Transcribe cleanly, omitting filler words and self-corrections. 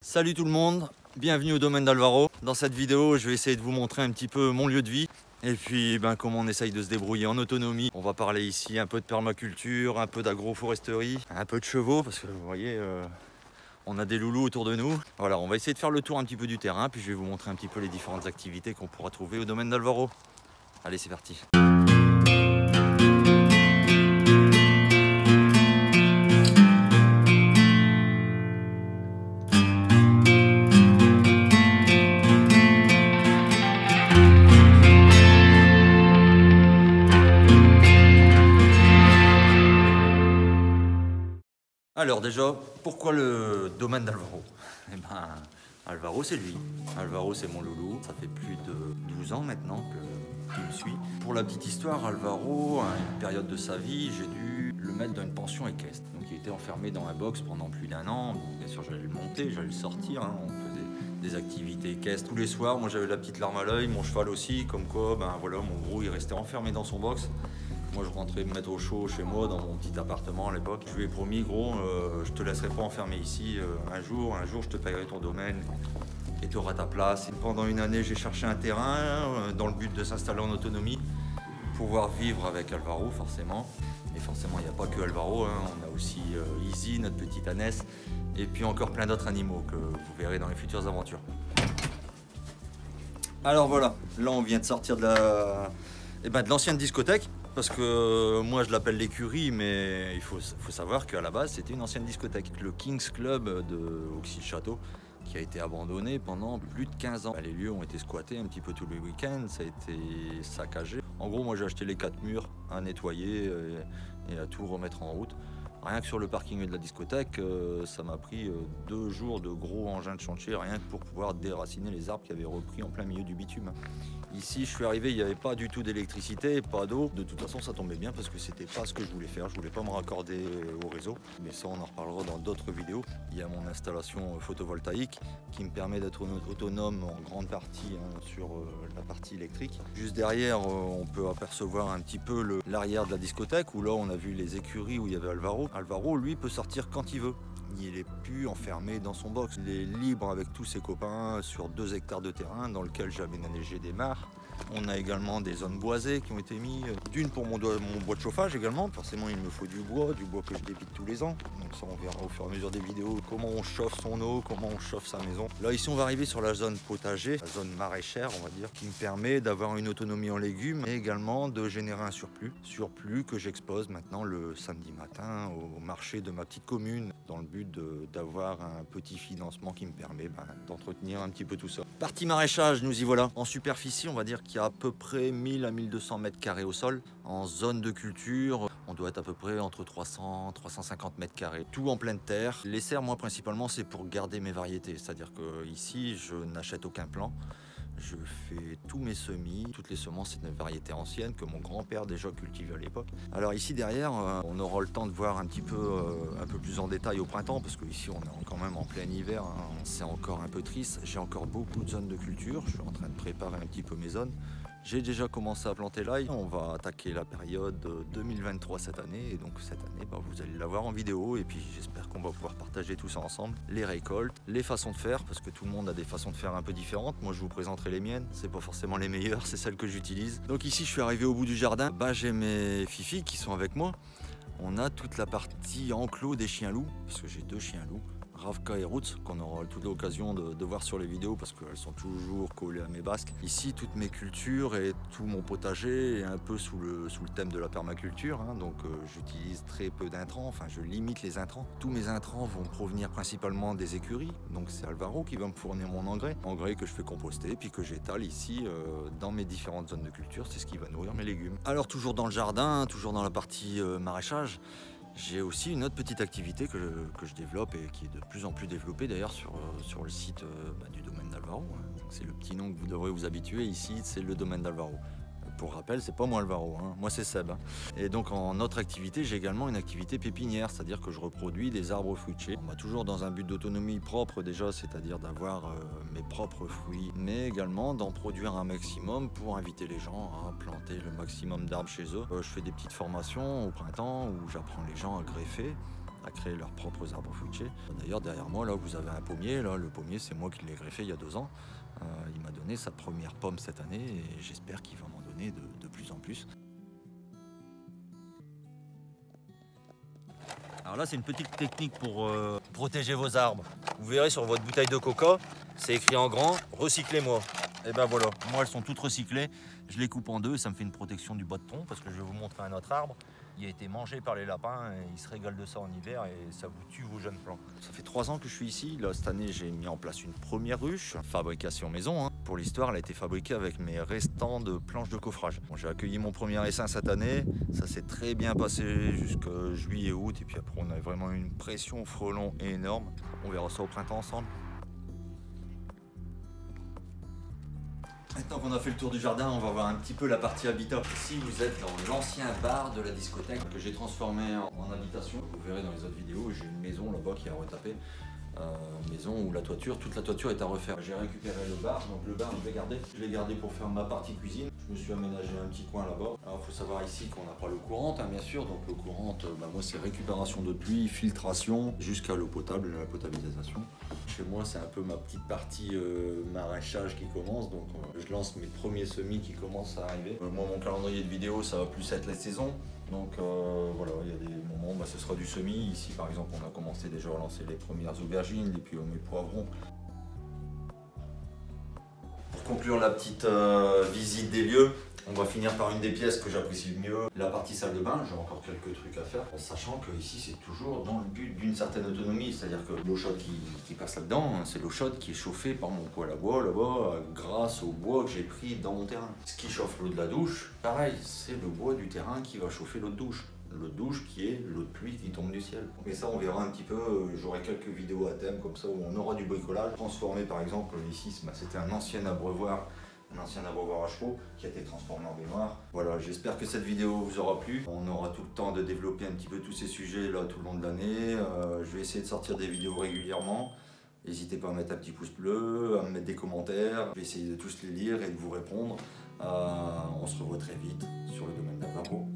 Salut tout le monde, bienvenue au domaine d'Alvaro. Dans cette vidéo, je vais essayer de vous montrer un petit peu mon lieu de vie et puis comment on essaye de se débrouiller en autonomie. On va parler ici un peu de permaculture, un peu d'agroforesterie, un peu de chevaux parce que vous voyez, on a des loulous autour de nous. Voilà, on va essayer de faire le tour un petit peu du terrain puis je vais vous montrer un petit peu les différentes activités qu'on pourra trouver au domaine d'Alvaro. Allez, c'est parti. Alors déjà, pourquoi le domaine d'Alvaro? Eh ben, Alvaro c'est lui. Alvaro c'est mon loulou. Ça fait plus de 12 ans maintenant qu'il me suit. Pour la petite histoire, Alvaro, à une période de sa vie, j'ai dû le mettre dans une pension équestre. Donc il était enfermé dans un box pendant plus d'1 an. Donc, bien sûr j'allais le monter, j'allais le sortir. On faisait des activités équestres tous les soirs. Moi j'avais la petite larme à l'œil, mon cheval aussi. Comme quoi, voilà, mon gros il restait enfermé dans son box. Moi, je rentrais me mettre au chaud chez moi, dans mon petit appartement à l'époque. Je lui ai promis, gros, je te laisserai pas enfermer ici. Un jour, je te payerai ton domaine et tu auras ta place. Et pendant 1 année, j'ai cherché un terrain dans le but de s'installer en autonomie, pouvoir vivre avec Alvaro, forcément. Et forcément, il n'y a pas que Alvaro, hein. On a aussi Izzy, notre petite ânesse, et puis encore plein d'autres animaux que vous verrez dans les futures aventures. Alors voilà, là, on vient de sortir de l'ancienne discothèque. Parce que moi je l'appelle l'écurie, mais il faut savoir qu'à la base c'était une ancienne discothèque. Le King's Club de Auxy-le-Château, qui a été abandonné pendant plus de 15 ans. Les lieux ont été squattés un petit peu tous les week-ends, ça a été saccagé. En gros, moi j'ai acheté les 4 murs à nettoyer et à tout remettre en route. Rien que sur le parking de la discothèque, ça m'a pris 2 jours de gros engins de chantier, rien que pour pouvoir déraciner les arbres qui avaient repris en plein milieu du bitume. Ici, je suis arrivé, il n'y avait pas du tout d'électricité, pas d'eau. De toute façon, ça tombait bien parce que c'était pas ce que je voulais faire. Je voulais pas me raccorder au réseau, mais ça, on en reparlera dans d'autres vidéos. Il y a mon installation photovoltaïque qui me permet d'être autonome en grande partie sur la partie électrique. Juste derrière, on peut apercevoir un petit peu l'arrière de la discothèque où là, on a vu les écuries où il y avait Alvaro. Alvaro, lui, peut sortir quand il veut. Il n'est plus enfermé dans son box. Il est libre avec tous ses copains sur 2 hectares de terrain dans lequel j'ai aménagé des mares. On a également des zones boisées qui ont été mises. D'une pour mon bois de chauffage également. Forcément, il me faut du bois que je dépite tous les ans. Donc ça, on verra au fur et à mesure des vidéos comment on chauffe son eau, comment on chauffe sa maison. Là, ici, on va arriver sur la zone potager, la zone maraîchère, on va dire, qui me permet d'avoir une autonomie en légumes et également de générer un surplus. Surplus que j'expose maintenant le samedi matin au marché de ma petite commune dans le but d'avoir un petit financement qui me permet d'entretenir un petit peu tout ça. Partie maraîchage, nous y voilà. En superficie, on va dire qu'il y a à peu près 1000 à 1200 mètres carrés au sol. En zone de culture, on doit être à peu près entre 300 350 mètres carrés. Tout en pleine terre. Les serres, moi, principalement, c'est pour garder mes variétés. C'est-à-dire que ici, je n'achète aucun plant. Je fais tous mes semis, toutes les semences, c'est une variété ancienne que mon grand-père déjà cultivait à l'époque. Alors ici derrière, on aura le temps de voir un petit peu, un peu plus en détail au printemps, parce qu'ici on est quand même en plein hiver, hein. C'est encore un peu triste. J'ai encore beaucoup de zones de culture, je suis en train de préparer un petit peu mes zones. J'ai déjà commencé à planter l'ail. On va attaquer la période 2023 cette année. Et donc cette année, vous allez la voir en vidéo. Et puis j'espère qu'on va pouvoir partager tout ça ensemble. Les récoltes, les façons de faire, parce que tout le monde a des façons de faire un peu différentes. Moi, je vous présenterai les miennes. C'est pas forcément les meilleures, c'est celles que j'utilise. Donc ici, je suis arrivé au bout du jardin. J'ai mes fifis qui sont avec moi. On a toute la partie enclos des chiens loups, parce que j'ai 2 chiens loups. Ravka et Roots, qu'on aura toute l'occasion de voir sur les vidéos parce qu'elles sont toujours collées à mes basques. Ici, toutes mes cultures et tout mon potager est un peu sous le thème de la permaculture, hein. Donc j'utilise très peu d'intrants, enfin je limite les intrants. Tous mes intrants vont provenir principalement des écuries, donc c'est Alvaro qui va me fournir mon engrais que je fais composter puis que j'étale ici dans mes différentes zones de culture. C'est ce qui va nourrir mes légumes. Alors toujours dans le jardin, toujours dans la partie maraîchage, j'ai aussi une autre petite activité que je développe et qui est de plus en plus développée d'ailleurs sur le site du domaine d'Alvaro. C'est le petit nom que vous devrez vous habituer. Ici, c'est le domaine d'Alvaro. Pour rappel, c'est pas moi Alvaro, hein. Moi c'est Seb. Et donc en autre activité, j'ai également une activité pépinière, c'est-à-dire que je reproduis des arbres fruitiers. Toujours dans un but d'autonomie propre déjà, c'est-à-dire d'avoir mes propres fruits, mais également d'en produire un maximum pour inviter les gens à planter le maximum d'arbres chez eux. Je fais des petites formations au printemps où j'apprends les gens à greffer, à créer leurs propres arbres fruitiers. D'ailleurs, derrière moi, là, vous avez un pommier. Là, le pommier, c'est moi qui l'ai greffé il y a 2 ans. Il m'a donné sa première pomme cette année et j'espère qu'il va m'en donner de plus en plus. Alors là, c'est une petite technique pour protéger vos arbres. Vous verrez sur votre bouteille de coca, c'est écrit en grand « Recyclez-moi ». Et ben voilà, moi elles sont toutes recyclées. Je les coupe en deux, ça me fait une protection du bois de tronc parce que je vais vous montrer un autre arbre. Il a été mangé par les lapins et ils se régalent de ça en hiver et ça vous tue vos jeunes plants. Ça fait 3 ans que je suis ici. Là, cette année, j'ai mis en place une première ruche, fabrication maison. Hein. Pour l'histoire, elle a été fabriquée avec mes restants de planches de coffrage. Bon, j'ai accueilli mon premier essaim cette année. Ça s'est très bien passé jusqu'à juillet, août. Et puis après, on a vraiment eu une pression frelon énorme. On verra ça au printemps ensemble. Maintenant qu'on a fait le tour du jardin, on va voir un petit peu la partie habitat. Ici, vous êtes dans l'ancien bar de la discothèque que j'ai transformé en habitation. Vous verrez dans les autres vidéos, j'ai une maison là-bas qui a retapé. Maison où toute la toiture est à refaire. J'ai récupéré le bar, donc le bar je l'ai gardé pour faire ma partie cuisine. Je me suis aménagé un petit coin là-bas. Alors il faut savoir ici qu'on n'a pas l'eau courante, hein, bien sûr. Donc l'eau courante, moi c'est récupération de pluie, filtration, jusqu'à l'eau potable, la potabilisation. Chez moi c'est un peu ma petite partie maraîchage qui commence. Donc je lance mes premiers semis qui commencent à arriver. Moi mon calendrier de vidéo ça va plus être les saisons. Donc voilà, il y a des moments, ce sera du semis. Ici par exemple on a commencé déjà à lancer les premières aubergines et puis mes poivrons. Pour conclure la petite visite des lieux, on va finir par une des pièces que j'apprécie le mieux, la partie salle de bain. J'ai encore quelques trucs à faire, sachant que ici c'est toujours dans le but d'une certaine autonomie, c'est-à-dire que l'eau chaude qui passe là-dedans, c'est l'eau chaude qui est chauffée par mon poêle à bois là-bas, grâce au bois que j'ai pris dans mon terrain. Ce qui chauffe l'eau de la douche, pareil, c'est le bois du terrain qui va chauffer l'eau de douche. L'eau de douche qui est l'eau de pluie qui tombe du ciel. Mais ça on verra un petit peu, j'aurai quelques vidéos à thème comme ça où on aura du bricolage. Transformé par exemple ici, c'était un ancien abreuvoir à chevaux qui a été transformé en baignoire. Voilà, j'espère que cette vidéo vous aura plu. On aura tout le temps de développer un petit peu tous ces sujets là tout le long de l'année. Je vais essayer de sortir des vidéos régulièrement. N'hésitez pas à mettre un petit pouce bleu, à me mettre des commentaires. Je vais essayer de tous les lire et de vous répondre. On se revoit très vite sur le domaine d'Agrapro.